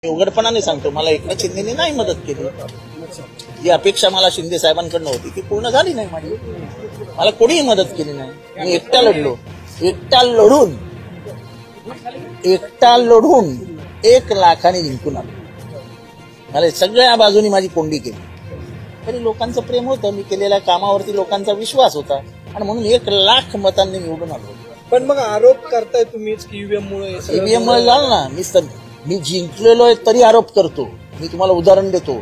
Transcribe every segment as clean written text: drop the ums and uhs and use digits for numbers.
उघडपणाने सांगतो, मला एकनाथ शिंदेने नाही मदत केली. जी अपेक्षा मला शिंदे साहेबांकडनं होती ती पूर्ण झाली नाही माझी. मला कोणीही मदत केली नाही. मी एकटा लढलो. एकटा लढून 1 लाखाने जिंकून आलो. मला सगळ्या बाजूनी माझी कोंडी केली. तरी लोकांचं प्रेम होतं. मी केलेल्या कामावरती लोकांचा विश्वास होता आणि म्हणून 1 लाख मतांनी निवडून आलो. पण मग आरोप करताय तुम्हीच की ईव्हीएममुळे झालं ना. मी जिंकलेलो आहे तरी आरोप करतो. मी तुम्हाला उदाहरण देतो.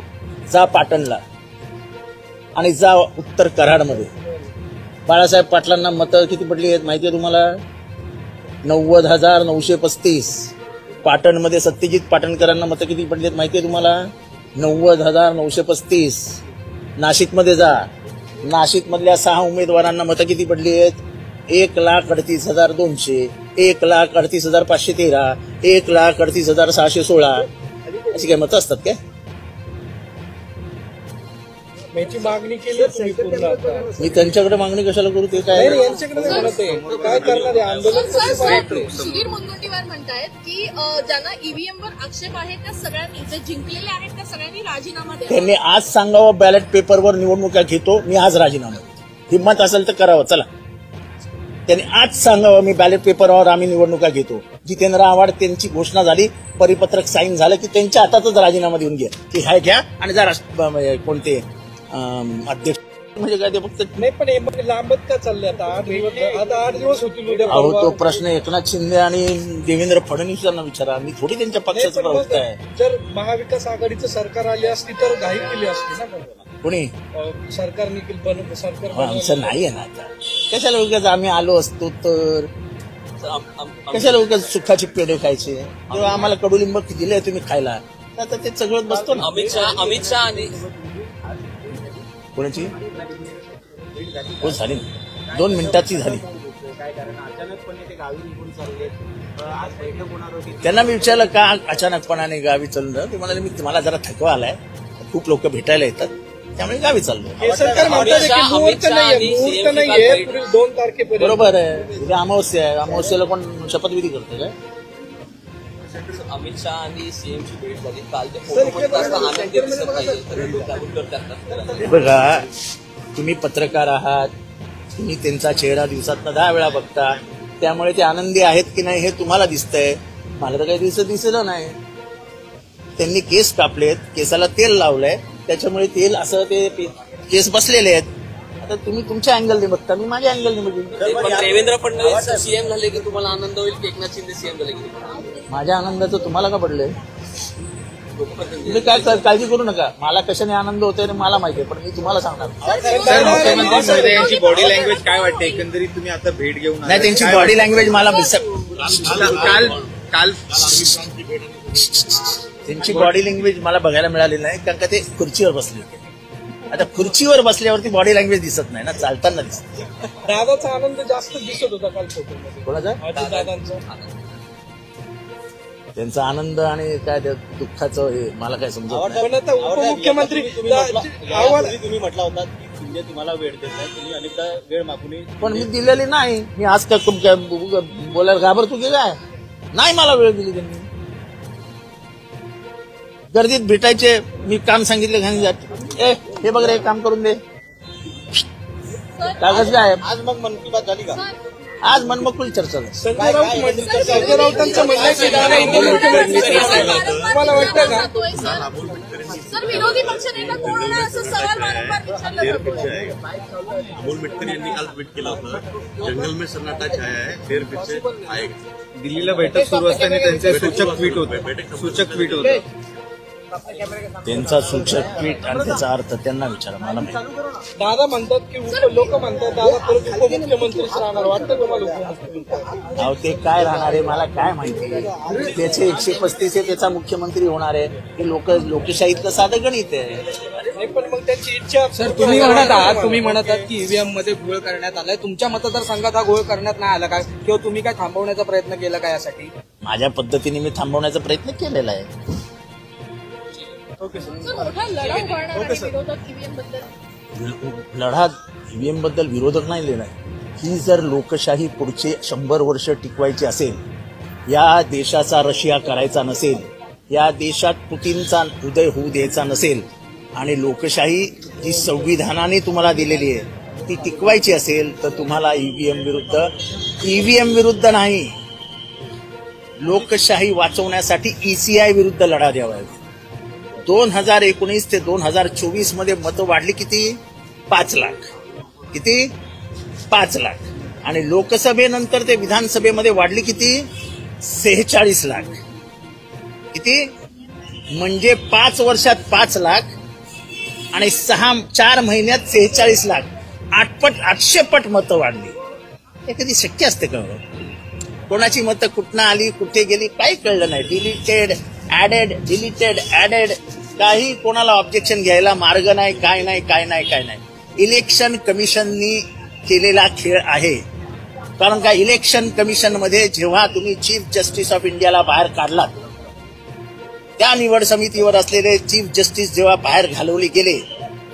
जा पाटणला आणि जा उत्तर कराडमध्ये. बाळासाहेब पाटलांना मतं किती पडली आहेत माहिती आहे तुम्हाला? 90,935. पाटणमध्ये सत्यजित पाटणकरांना मतं किती पडली आहेत माहिती आहे तुम्हाला? 90,935. नाशिकमध्ये जा. नाशिकमधल्या 6 उमेदवारांना मतं किती पडली आहेत? 1,38,200, 1,38,513, 1,38,616. अशी काय मतं असतात काय? याची मागणी केली तुम्ही पूर्ण. मी त्यांच्याकडे मागणी कशाला करू? ते काय काय करणार आंदोलन? सुधीर मुनगंटीवार म्हणतायत की ज्यांना ईव्हीएमवर आक्षेप आहे त्या सगळ्यांनी, जे जिंकलेले आहेत त्या सगळ्यांनी राजीनामा द्यावा. त्यांनी आज सांगावं बॅलेट पेपरवर निवडणुका घेतो मी, आज राजीनामा. हिंमत असेल तर करावं. चला, त्यांनी आज सांगावं मी बॅलेट पेपरवर आम्ही निवडणुका घेतो. जितेंद्र आव्हाड त्यांची घोषणा झाली, परिपत्रक साईन झालं की त्यांच्या हातातच राजीनामा देऊन घ्या की हाय घ्या आणि जरा कोणते अध्यक्ष म्हणजे काय ते फक्त नाही. पण हे लांबत का चालले आता? 8 दिवस होतील उद्या. अहो, तो प्रश्न एकनाथ शिंदे आणि देवेंद्र फडणवीस यांना विचारा. मी थोडी त्यांच्या पक्षाचा प्रवक्ता आहे. जर महाविकास आघाडीचं सरकार आली असती तर घाई केली असती ना. कोणी सरकारने सरकार आमचं नाही आहे ना आता. कशाला उगाच आम्ही आलो असतो तर कशाला उगाच सुखाचे पेढे खायचे? तेव्हा आम्हाला कडुलिंब दिले तुम्ही खायला, आता ते सगळं बसतो ना. अमित शहा आणि कोणाची हो झाली 2 मिनिटाची झाली. त्यांना मी विचारलं का अचानकपणाने गावी चाललो? ते म्हणाले मला जरा थकवा आलाय, खूप लोक भेटायला येतात त्यामुळे गावी चाललो. सरकार मुहूर्त नाहीये 2 तारखेपर्यंत. बरोबर आहे. उद्या अमावस्या आहे. अमावस्याला कोण शपथविधी करतं काय? अमित शहा आणि सीएमची भेट झाली काल. ते बघा, तुम्ही पत्रकार आहात, तुम्ही त्यांचा चेहरा दिवसातनं 10 वेळा बघता, त्यामुळे ते आनंदी आहेत की नाही हे तुम्हाला दिसतंय. मला तर काही दिसलं नाही. त्यांनी केस कापलेत, केसाला तेल लावलंय, त्याच्यामुळे तेल असं ते केस बसलेले आहेत. आता तुम्ही तुमच्या अँगलने बघता, मी माझ्या अँगलने बघीन. देवेंद्र फडणवीस सीएम झाले की तुम्हाला आनंद होईल की एकनाथ शिंदे सीएम झाले की? माझ्या आनंदाचं तुम्हाला का पडलंय? तुम्ही काय काळजी करू नका. मला कशाने आनंद होतोय मला माहिती आहे, पण मी तुम्हाला सांगणार. मुख्यमंत्री महोदय यांची बॉडी लँग्वेज काय वाटते एकंदरीत? तुम्ही आता भेट घेऊन नाही, त्यांची बॉडी लँग्वेज मला काल त्यांची बॉडी लँग्वेज मला बघायला मिळाली नाही, कारण का ते खुर्चीवर बसले होते. आता खुर्चीवर बसल्यावरती बॉडी लँग्वेज दिसत नाही ना, चालताना दिसत. दादाचा आनंद जास्त दिसत होता काल फोटोमध्ये. कोणाचा? दादांचा. त्यांचा आनंद आणि काय दुःखाचं हे मला काय समजत नाही. पण आता उपमुख्यमंत्री तुम्ही म्हटला होता की शिंदे तुम्हाला वेळ देत नाही, तुम्ही अनेकदा वेळ मागून. पण मी दिलेली नाही. मी आज का बोलायला घाबरतो की काय? नाही मला वेळ दिली त्यांनी. गर्दीत भेटायचे, मी काम सांगितलं घाणी जात हे बघ रे काम करून दे, कागद काय? आज मग मन की बात झाली का? आज मनमोकळी चर्चा झाली. संजय राऊतांचं म्हणणं की दादा तुम्हाला वाटतं का? सर, विरोधी पक्षनेता कोण होणार असं सवाल वारंवार विचारला जातो. अमोल मिटकर यांनी काल ट्विट केलं होतं, जंगल में सन्नाटा छाया है, शेर पीछे आएगा. दिल्लीला बैठक सुरू असताना त्यांचे सूचक ट्विट होते. त्यांचा सूचक ट्विट आणि त्याचा अर्थ त्यांना विचारा, मला माहिती. दादा म्हणतात की लोक म्हणतात दादा परत उपमुख्यमंत्रीच राहणार. वाटतं तुम्हाला उपमुख्यमंत्री? अहो, ते काय राहणार आहे मला काय माहिती. त्याचे 135 आहे, त्याचा मुख्यमंत्री होणार आहे. हे लोकशाहीतलं साधं गणित आहे. पण मग त्यांची इच्छा. सर, तुम्ही म्हणत आहात की ईव्हीएम मध्ये घोळ करण्यात आलाय. तुमच्या मतदारसंघात हा घोळ करण्यात नाही आला का? किंवा तुम्ही काय थांबवण्याचा प्रयत्न केला का यासाठी? माझ्या पद्धतीने मी थांबवण्याचा प्रयत्न केलेला आहे. लढा ईव्हीएम बद्दल विरोधक नाही लिहिणार. ही जर लोकशाही पुढचे 100 वर्ष टिकवायची असेल, या देशाचा रशिया करायचा नसेल, या देशात पुतीनचा उदय होऊ द्यायचा नसेल आणि लोकशाही जी संविधानाने तुम्हाला दिलेली आहे ती टिकवायची असेल तर तुम्हाला ईव्हीएम विरुद्ध नाही, लोकशाही वाचवण्यासाठी ECI विरुद्ध लढा द्यावा. 2019 ते 2024 मध्ये मतं वाढली किती? 5 लाख. किती? 5 लाख. आणि लोकसभेनंतर ते विधानसभेमध्ये वाढली किती? 46 लाख. किती? म्हणजे 5 वर्षात 5 लाख आणि 4 महिन्यात 46 लाख. 800 पट मतं वाढली. हे कधी शक्य असते का? कोणाची मतं कुठनं आली, कुठे गेली, काही कळलं नाही. डिलीटेड ऍडेड, काही कोणाला ऑब्जेक्शन घ्यायला मार्ग नाही, काय नाही. इलेक्शन कमिशननी केलेला खेळ आहे. कारण का, इलेक्शन कमिशन मध्ये जेव्हा तुम्ही चीफ जस्टिस ऑफ इंडियाला बाहेर काढलात, त्या निवड समितीवर असलेले चीफ जस्टिस जेव्हा बाहेर घालवले गेले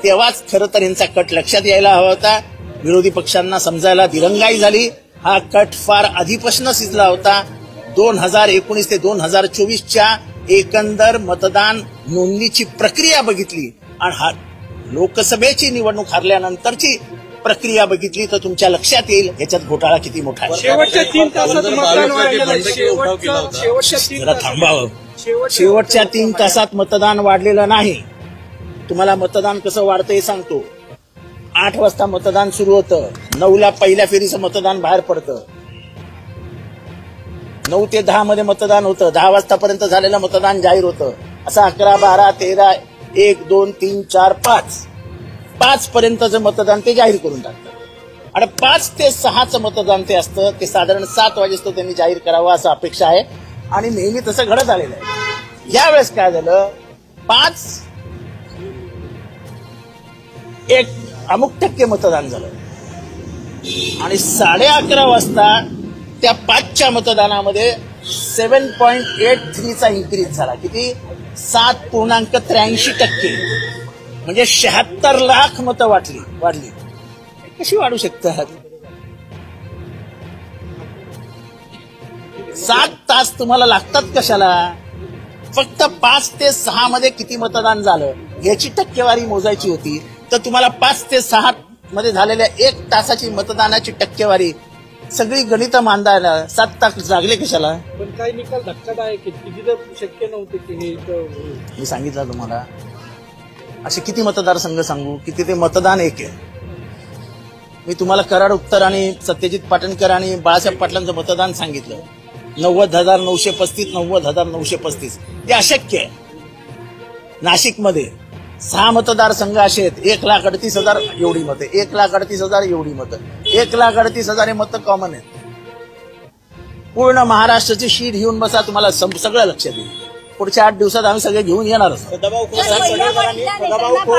तेव्हाच खरं तर यांचा कट लक्षात यायला हवा होता. विरोधी पक्षांना समजायला दिरंगाई झाली. हा कट फार आधीपासून शिजला होता. 2019 ते 2024च्या एकंदर मतदान नोंदणीची प्रक्रिया बघितली आणि हा लोकसभेची निवडणूक हरल्यानंतरची प्रक्रिया बघितली तर तुमच्या लक्षात येईल याच्यात घोटाळा किती मोठा आहे. शेवटच्या 3 तासात मतदान वाढलेलं आहे. जरा थांबावं. शेवटच्या 3 तासात मतदान वाढलेलं नाही. तुम्हाला मतदान कसं वाढतं हे सांगतो. 8 वाजता मतदान सुरू होतं. 9ला पहिल्या फेरीचं मतदान बाहेर पडतं. 9 ते 10 मध्ये मतदान होतं. 10 वाजतापर्यंत झालेलं मतदान जाहीर होतं. असं 11, 12, 13, 1, 2, 3, 4, 5 पर्यंतचं मतदान ते जाहीर करून टाकतात. आणि 5 ते 6चं मतदान ते असतं. ते साधारण 7 वाजेस्तो त्यांनी जाहीर करावं असं अपेक्षा आहे आणि नेहमी तसं घडत आलेलं आहे. यावेळेस काय झालं, 1 अमुक टक्के मतदान झालं आणि 11:30 वाजता त्या 5च्या मतदानामध्ये 7.83चा इन्क्रीज झाला. किती? 7.83%. म्हणजे 76 लाख मतं वाढली. कशी वाढू शकतात? 7 तास तुम्हाला लागतात कशाला? फक्त 5 ते 6 मध्ये किती मतदान झालं याची टक्केवारी मोजायची होती तर तुम्हाला 5 ते 6 मध्ये झालेल्या 1 तासाची मतदानाची टक्केवारी सगळी गणित मांडायला 7 तास लागले कशाला? पण काही निकाल धक्कादायक आहे. किती तर शक्य नव्हते की हे. मी सांगितलं तुम्हाला. असे किती मतदारसंघ सांगू? किती ते मतदान एक आहे. मी तुम्हाला कराड उत्तर आणि सत्यजित पाटणकर आणि बाळासाहेब पाटलांचं मतदान सांगितलं. 90,935, 90,935. ते अशक्य आहे. नाशिकमध्ये 6 मतदारसंघ असे आहेत. 1,38,000 एवढी मतं, 1,38,000 एवढी मतं, 1,38,000 हे मतं कॉमन आहेत. पूर्ण महाराष्ट्राची शीट घेऊन बसा, तुम्हाला सगळं लक्षात येईल. पुढच्या 8 दिवसात आम्ही सगळे घेऊन येणारच. सदाभाऊ खोत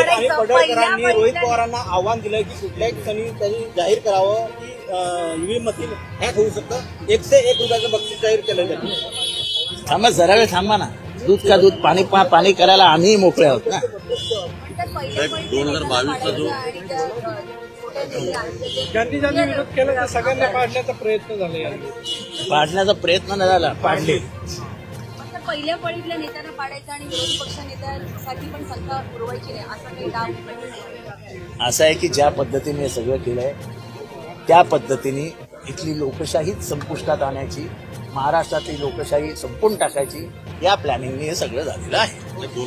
आणि पडळकरांनी रोहित पवारांना आव्हान दिलं की कुठल्याही ठिकाणी त्यांनी जाहीर करावं की ईव्हीएम मधील हॅक होऊ शकतं. 101 रुपयाचं बक्षीस जाहीर केलं त्यांनी. थांबा, जरा वेळ थांबा ना. दूध का दूध, पाणी करायला आम्ही मोकळे आहोत ना. 2022ला जो गांधीजांनी विरोध केला तर सगळ्यांना पाडण्याचा प्रयत्न झाला. पाडण्याचा प्रयत्न नाही झाला, पाडले. पहिल्या फळीतल्या नेत्यांना पाडायचं आणि विरोधी पक्ष नेत्यांसाठी पण सत्ता पुरवायची नाही असं काही डाव. असं आहे की ज्या पद्धतीने हे सगळं केलंय त्या पद्धतीने इथली लोकशाहीच संपुष्टात आणायची, महाराष्ट्रातली लोकशाही संपून टाकायची या प्लॅनिंगने हे सगळं झालेलं आहे.